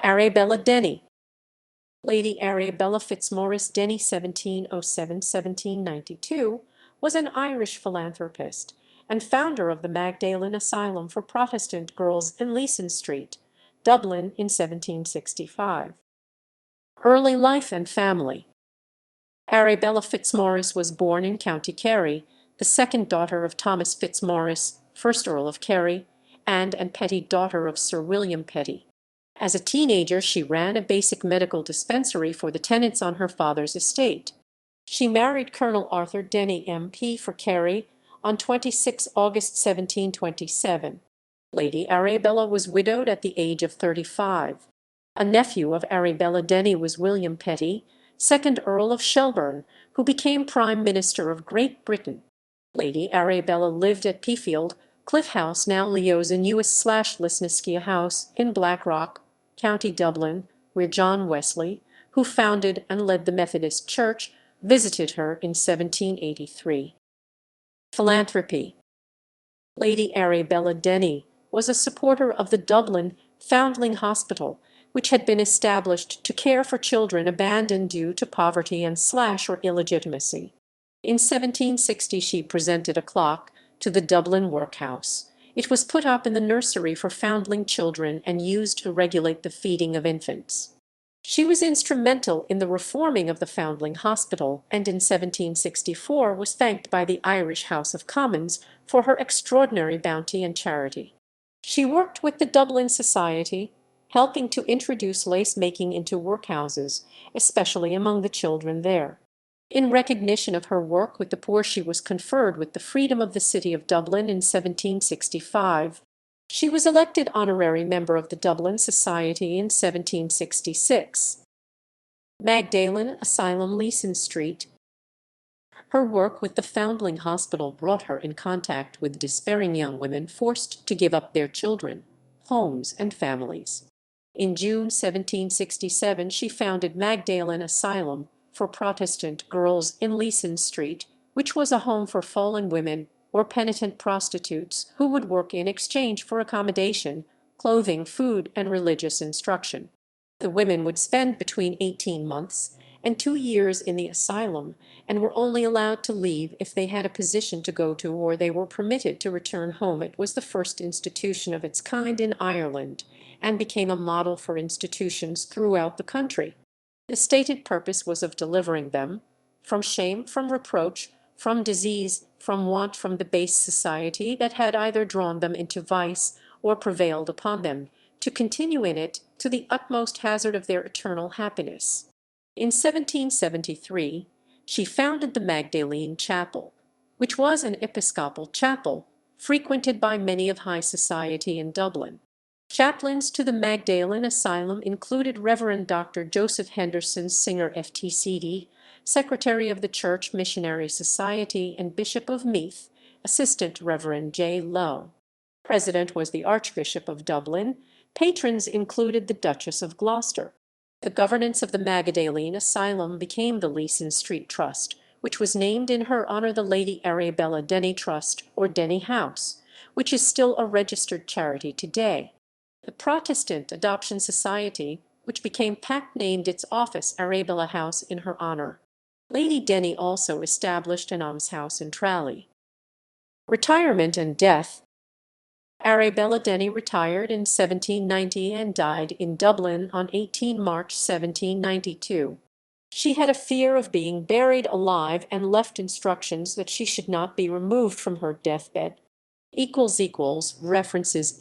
Arabella Denny. Lady Arabella Fitzmaurice Denny (1707–1792) was an Irish philanthropist and founder of the Magdalen Asylum for Protestant girls in Leeson Street, Dublin in 1765. Early life and family. Arabella Fitzmaurice was born in County Kerry, the second daughter of Thomas Fitzmaurice, 1st Earl of Kerry, and petty daughter of Sir William Petty. As a teenager, she ran a basic medical dispensary for the tenants on her father's estate. She married Colonel Arthur Denny MP for Kerry on 26 August 1727. Lady Arabella was widowed at the age of 35. A nephew of Arabella Denny was William Petty, 2nd Earl of Shelburne, who became Prime Minister of Great Britain. Lady Arabella lived at Peafield, Cliff House, now Leosin US/Lisnaskea House, in Blackrock, County Dublin, where John Wesley, who founded and led the Methodist Church, visited her in 1783. Philanthropy. Lady Arabella Denny was a supporter of the Dublin Foundling Hospital, which had been established to care for children abandoned due to poverty and/or illegitimacy. In 1760 she presented a clock to the Dublin workhouse. It was put up in the nursery for foundling children and used to regulate the feeding of infants. She was instrumental in the reforming of the Foundling Hospital, and in 1764 was thanked by the Irish House of Commons for her extraordinary bounty and charity. She worked with the Dublin Society, helping to introduce lace-making into workhouses, especially among the children there. In recognition of her work with the poor, she was conferred with the freedom of the city of Dublin in 1765. She was elected honorary member of the Dublin Society in 1766. Magdalen Asylum, Leeson Street. Her work with the Foundling Hospital brought her in contact with despairing young women forced to give up their children, homes, and families. In June 1767 she founded Magdalen Asylum for Protestant girls in Leeson Street, which was a home for fallen women or penitent prostitutes who would work in exchange for accommodation, clothing, food, and religious instruction. The women would spend between 18 months and 2 years in the asylum, and were only allowed to leave if they had a position to go to or they were permitted to return home. It was the first institution of its kind in Ireland, and became a model for institutions throughout the country. The stated purpose was of delivering them from shame, from reproach, from disease, from want, from the base society that had either drawn them into vice or prevailed upon them to continue in it to the utmost hazard of their eternal happiness. In 1773 she founded the Magdalene Chapel, which was an Episcopal chapel frequented by many of high society in Dublin. Chaplains to the Magdalen Asylum included Reverend Dr. Joseph Henderson, Singer FTCD, Secretary of the Church Missionary Society, and Bishop of Meath, Assistant Reverend J. Lowe. President was the Archbishop of Dublin. Patrons included the Duchess of Gloucester. The governance of the Magdalene Asylum became the Leeson Street Trust, which was named in her honor the Lady Arabella Denny Trust, or Denny House, which is still a registered charity today. The Protestant Adoption Society, which became PAC, named its office Arabella House in her honor. Lady Denny also established an almshouse in Tralee. Retirement and death. Arabella Denny retired in 1790 and died in Dublin on 18 March 1792. She had a fear of being buried alive and left instructions that she should not be removed from her deathbed. References